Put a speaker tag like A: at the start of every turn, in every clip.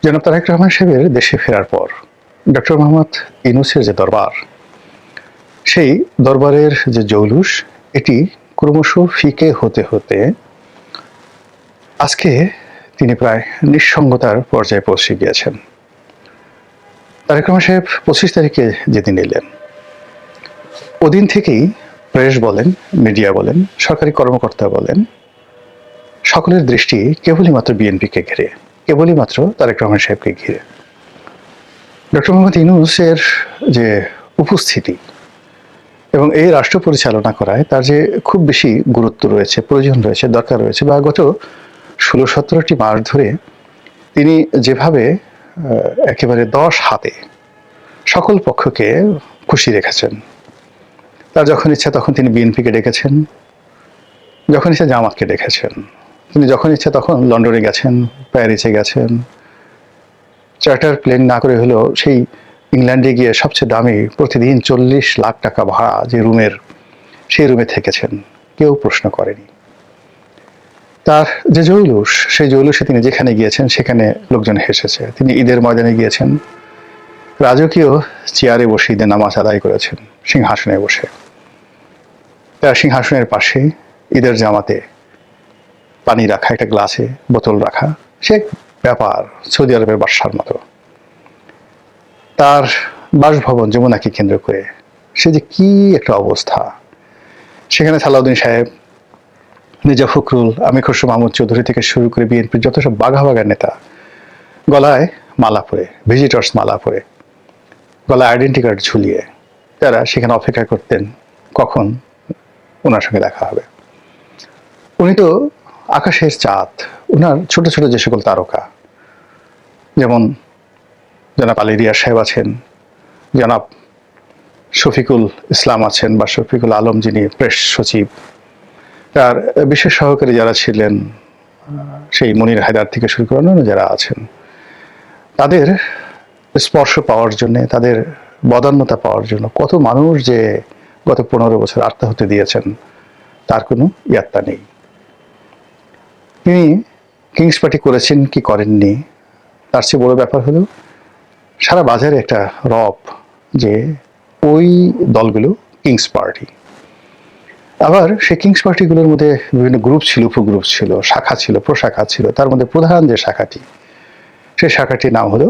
A: জনাব তারেক রহমান সাহেবের দেশে ফেরার পর ডক্টর মোহাম্মদ ইউনূসের যে দরবার, সেই দরবারের যে জৌলুস, এটি ক্রমশ ফিকে হতে হতে আজকে তিনি প্রায় নিঃসঙ্গতার পর্যায়ে পৌঁছে গিয়েছেন। তারেক রহমান সাহেব 25 তারিখে যেদিন এলেন, ওদিন থেকেই প্রেস বলেন, মিডিয়া বলেন, সরকারি কর্মকর্তা বলেন, সকলের দৃষ্টি কেবলই মাত্র বিএনপিকে ঘিরে, কেবলই মাত্র তারেক রহমান সাহেবকে ঘিরে। ডক্টর মোহাম্মদ ইউনূসের যে উপস্থিতি এবং এই রাষ্ট্র পরিচালনা করায় তার যে খুব বেশি গুরুত্ব রয়েছে, প্রয়োজন রয়েছে, দরকার রয়েছে, বা গত 16-17টি মাস ধরে তিনি যেভাবে একেবারে 10 হাতে সকল পক্ষকে খুশি রেখেছেন। তার যখন ইচ্ছা তখন তিনি বিএনপিকে ডেকেছেন, যখন ইচ্ছা জামাতকে ডেকেছেন, তিনি যখন ইচ্ছা তখন লন্ডনে গেছেন, প্যারিসে গেছেন, চার্টার প্লেন না করে হলেও সেই ইংল্যান্ডে গিয়ে সবচেয়ে দামি প্রতিদিন 40 লাখ টাকা ভাড়া যে রুমের, সেই রুমে থেকেছেন, কেউ প্রশ্ন করেনি। তার যে জৌলুস, সেই জৌলুসে তিনি যেখানে গিয়েছেন সেখানে লোকজন হেসেছে। তিনি ঈদের ময়দানে গিয়েছেন, রাজকীয় চেয়ারে বসে ঈদের নামাজ আদায় করেছেন, সিংহাসনে বসে। তার সিংহাসনের পাশে ঈদের জামাতে পানি রাখা, একটা গ্লাসে বোতল রাখা, সে ব্যাপার সৌদি আরবের বাদশার মতো। তার বাসভবন যমুনাকে কেন্দ্র করে সে যে কি একটা অবস্থা, সেখানে সালাউদ্দিন সাহেব, মির্জা ফখরুল, আমির খসরু মাহমুদ চৌধুরী থেকে শুরু করে বিএনপির যত সব বাঘা বাঘা নেতা গলায় মালা পরে, ভিজিটর্স মালা পরে, গলায় আইডেন্টি কার্ড ঝুলিয়ে তারা সেখানে অপেক্ষা করতেন কখন ওনার সঙ্গে দেখা হবে। উনি তো আকাশের চাঁদ, ওনার ছোট ছোট যে সকল তারকা, যেমন জনাব আলী রিয়াজ সাহেব আছেন, জনাব শফিকুল ইসলাম আছেন বা শফিকুল আলম, যিনি প্রেস সচিব, তার বিশেষ সহকারী যারা ছিলেন, সেই মনির হায়দার থেকে শুরু করে অন্যান্য যারা আছেন, তাদের স্পর্শ পাওয়ার জন্য, তাদের বদান্যতা পাওয়ার জন্য কত মানুষ যে গত 15 বছর আত্মাহুতি দিয়েছেন তার কোনো ইয়াত্তা নেই। তিনি কিংস পার্টি করেছেন কি করেননি, তার চেয়ে বড় ব্যাপার হলো সারা বাজারে একটা রব যে ওই দলগুলো কিংস পার্টি। আবার সেই কিংস পার্টিগুলোর মধ্যে বিভিন্ন গ্রুপ ছিল, উপগ্রুপ ছিল, শাখা ছিল, প্রশাখা ছিল। তার মধ্যে প্রধান যে শাখাটি, সেই শাখাটির নাম হলো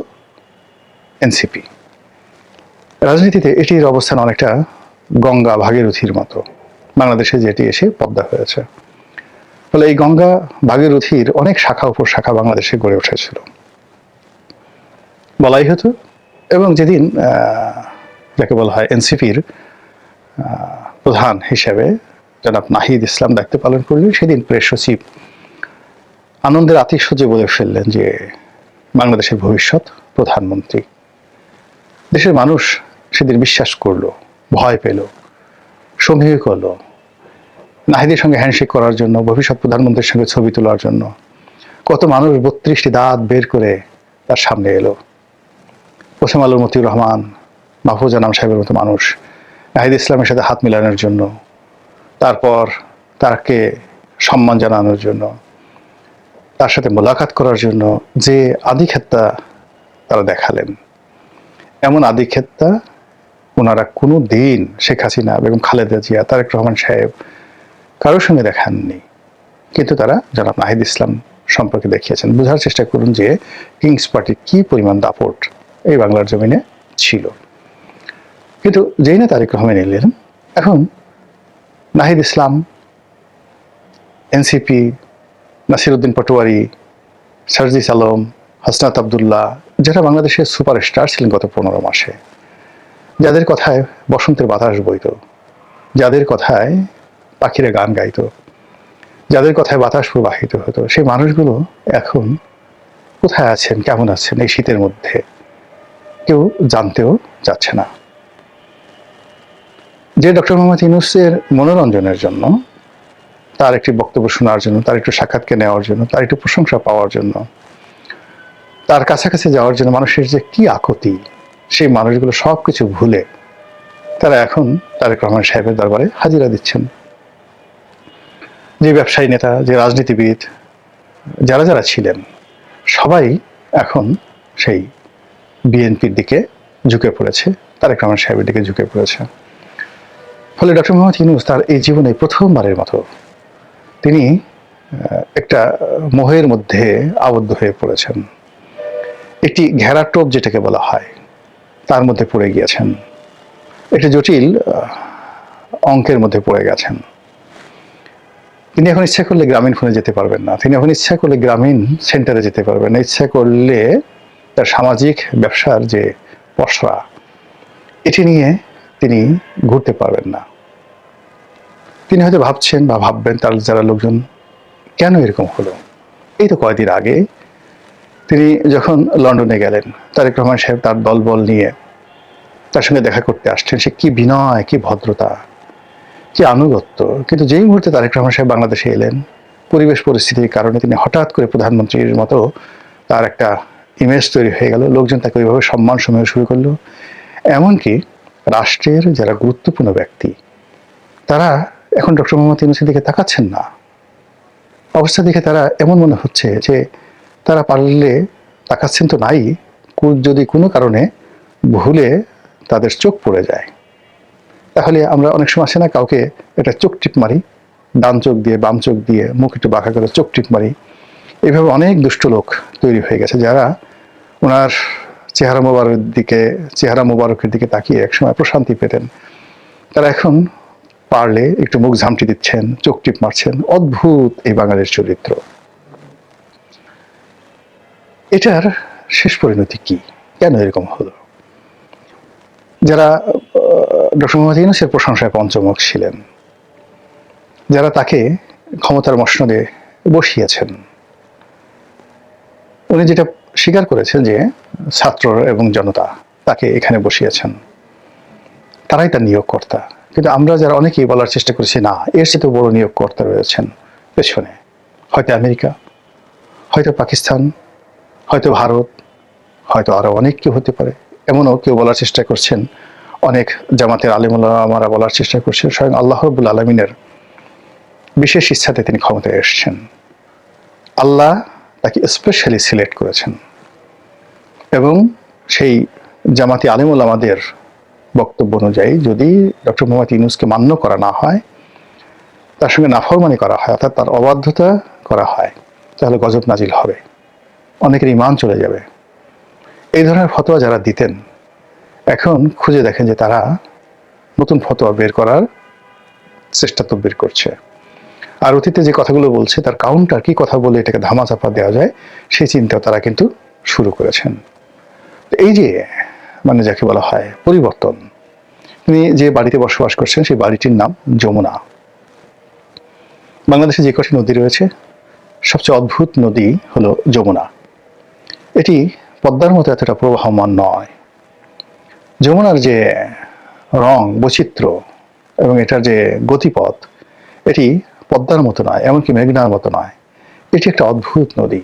A: এনসিপি। রাজনীতিতে এটির অবস্থান অনেকটা গঙ্গা ভাগীরথীর মতো, বাংলাদেশে যেটি এসে পদ্মা হয়েছে। ফলে এই গঙ্গা ভাগীরথীর অনেক শাখা উপশাখা বাংলাদেশে গড়ে উঠেছিল বলাই হতো। এবং যেদিন যাকে বলা হয় এনসিপির প্রধান হিসেবে জনাব নাহিদ ইসলাম দায়িত্ব পালন করলেন, সেদিন প্রেস সচিব আনন্দের আতিশয্যে বলে ফেললেন যে বাংলাদেশের ভবিষ্যৎ প্রধানমন্ত্রী। দেশের মানুষ সেদিন বিশ্বাস করলো, ভয় পেল, সমীহ করলো। নাহিদের সঙ্গে হ্যান্ডশেক করার জন্য, ভবিষ্যৎ প্রধানমন্ত্রীর সঙ্গে ছবি তোলার জন্য কত মানুষ 32টি দাঁত বের করে তার সামনে এলো। ওসমান আলম, মতিউর রহমান, মাহফুজ আনাম সাহেবের মতো মানুষ নাহিদ ইসলামের সাথে হাত মিলানোর জন্য, তারপর তাকে সম্মান জানানোর জন্য, তার সাথে মোলাকাত করার জন্য যে আধিক্ষেত্তা তারা দেখালেন, এমন আধিক্ষেত্তা ওনারা কোনো দিন শেখ হাসিনা, বেগম খালেদা জিয়া, তারেক রহমান সাহেব কারোর সঙ্গে দেখাননি। কিন্তু তারা জনাব নাহিদ ইসলাম সম্পর্কে দেখিয়েছেন। বোঝার চেষ্টা করুন যে কিংস পার্টির কি পরিমাণ দাপট এই বাংলার জমিনে ছিল। কিন্তু যেই না তারেক রহমান এলেন, এখন নাহিদ ইসলাম, এনসিপি, নাসিরউদ্দিন পাটোয়ারি, সার্জিস আলম, হাসনাত আবদুল্লাহ, যারা বাংলাদেশের সুপারস্টার ছিলেন গত 15 মাসে, যাদের কথায় বসন্তের বাতাস বইত, যাদের কথায় পাখিরা গান গাইত, যাদের কথায় বাতাস প্রবাহিত হতো, সেই মানুষগুলো এখন কোথায় আছেন, কেমন আছেন এই শীতের মধ্যে কেউ জানতেও যাচ্ছে না। যে ডক্টর মোহাম্মদ ইউনূসের মনোরঞ্জনের জন্য, তার একটি বক্তব্য শোনার জন্য, তার একটু সাক্ষাৎকে নেওয়ার জন্য, তার একটু প্রশংসা পাওয়ার জন্য, তার কাছাকাছি যাওয়ার জন্য মানুষের যে কি আকুতি, সেই মানুষগুলো সব কিছু ভুলে তারা এখন তারেক রহমান সাহেবের দরবারে হাজিরা দিচ্ছেন। যে ব্যবসায়ী নেতা, যে রাজনীতিবিদ, যারা যারা ছিলেন, সবাই এখন সেই বিএনপির দিকে ঝুঁকে পড়েছে, তারেক রহমান সাহেবের দিকে ঝুঁকে পড়েছে। ফলে ডক্টর মোহাম্মদ ইউনূস তার এই জীবনে প্রথমবারের মতো তিনি একটা মোহের মধ্যে আবদ্ধ হয়ে পড়েছেন, একটি ঘেরা টোপ যেটাকে বলা হয় তার মধ্যে পড়ে গিয়েছেন, একটি জটিল অঙ্কের মধ্যে পড়ে গেছেন। তিনি এখন ইচ্ছা করলে গ্রামীণ ফোনে যেতে পারবেন না, তিনি এখন ইচ্ছা করলে গ্রামীণ সেন্টারে যেতে পারবেন না, ইচ্ছা করলে তার সামাজিক ব্যবসার যে পসরা এটি নিয়ে তিনি ঘুরতে পারবেন না। তিনি হয়তো ভাবছেন বা ভাববেন তার যারা লোকজন, কেন এরকম হলো? এই তো কয়েকদিন আগে তিনি যখন লন্ডনে গেলেন, তারেক রহমান সাহেব তার দলবল নিয়ে তার সঙ্গে দেখা করতে আসছেন, সে কি বিনয়, কি ভদ্রতা, কি আনুগত্য। কিন্তু যেই মুহূর্তে তারেক রহমান সাহেব বাংলাদেশে এলেন, পরিবেশ পরিস্থিতির কারণে তিনি হঠাৎ করে প্রধানমন্ত্রীর মতো তার একটা ইমেজ তৈরি হয়ে গেল, লোকজন তাকে ওইভাবে সম্মান সময় শুরু করলো। এমনকি রাষ্ট্রের যারা গুরুত্বপূর্ণ ব্যক্তি তারা এখন ডক্টর মোহাম্মদ ইউনূসের দিকে তাকাচ্ছেন না। অবস্থা দেখে তারা এমন মনে হচ্ছে যে তারা পারলে তাকাচ্ছেন তো নাই, যদি কোনো কারণে ভুলে তাদের চোখ পড়ে যায়, তাহলে আমরা অনেক সময় আসে না, কাউকে একটা চোখ টিপ মারি, ডান চোখ দিয়ে বাম চোখ দিয়ে মুখ একটু বাঁকা করে চোখ টিপ মারি। এইভাবে অনেক দুষ্ট লোক তৈরি হয়ে গেছে যারা ওনার চেহারা মোবারকের দিকে তাকিয়ে একসময় প্রশান্তি পেতেন, তারা এখন পারলে একটু মুখ ঝামটি দিচ্ছেন, চোখ টিপ মারছেন। অদ্ভুত এই বাঙালির চরিত্র। এটার শেষ পরিণতি কি? কেন এরকম হলো? যারা ডক্টর মোহাম্মদ ইউনূসের প্রশংসায় পঞ্চমুখ ছিলেন, যারা তাকে ক্ষমতার মসনদে বসিয়েছেন, উনি যেটা স্বীকার করেছেন যে ছাত্র এবং জনতা তাকে এখানে বসিয়েছেন, তারাই তার নিয়োগকর্তা। কিন্তু আমরা যারা অনেকেই বলার চেষ্টা করেছি, না, এর চেয়ে বড় নিয়োগকর্তা রয়েছেন পেছনে, হয়তো আমেরিকা, হয়তো পাকিস্তান, হয়তো ভারত, হয়তো আরো অনেক কেউ হতে পারে। এমনও কেউ বলার চেষ্টা করছেন, অনেক জামাতের আলেম ওলামারা বলার চেষ্টা করছেন, স্বয়ং আল্লাহ রাব্বুল আলামিনের বিশেষ ইচ্ছাতে তিনি ক্ষমতায় এসেছেন। আল্লাহ তাকে স্পেশালি সিলেক্ট করেছেন এবং সেই জামাতি আলেম ওলামাদের বক্তব্য অনুযায়ী যদি ডক্টর মোহাম্মদ ইউনূসকে মান্য করা না হয়, তার সঙ্গে নাফরমানি করা হয়, অর্থাৎ তার অবাধ্যতা করা হয়, তাহলে গজব নাজিল হবে, অনেকের ঈমান চলে যাবে। এই ধরনের ফতোয়া যারা দিতেন এখন খুঁজে দেখেন যে তারা নতুন ফতোয়া বের করার চেষ্টা তদবির করছে। আর অতীতে যে কথাগুলো বলছে তার কাউন্টার কি কথা বলে এটাকে ধামাচাপা দেওয়া যায় সেই চিন্তাও তারা কিন্তু শুরু করেছেন। এই যে মানে যাকে বলা হয় পরিবর্তন, তিনি যে বাড়িতে বসবাস করছেন সেই বাড়িটির নাম যমুনা। বাংলাদেশে যে কটি নদী রয়েছে সবচেয়ে অদ্ভুত নদী হলো যমুনা। এটি পদ্মার মতো এতটা প্রবাহমান নয়। যমুনার যে রং বৈচিত্র্য এবং এটার যে গতিপথ, এটি পদ্মার মতো নয়, এমনকি মেঘনার মতো নয়। এটি একটা অদ্ভুত নদী।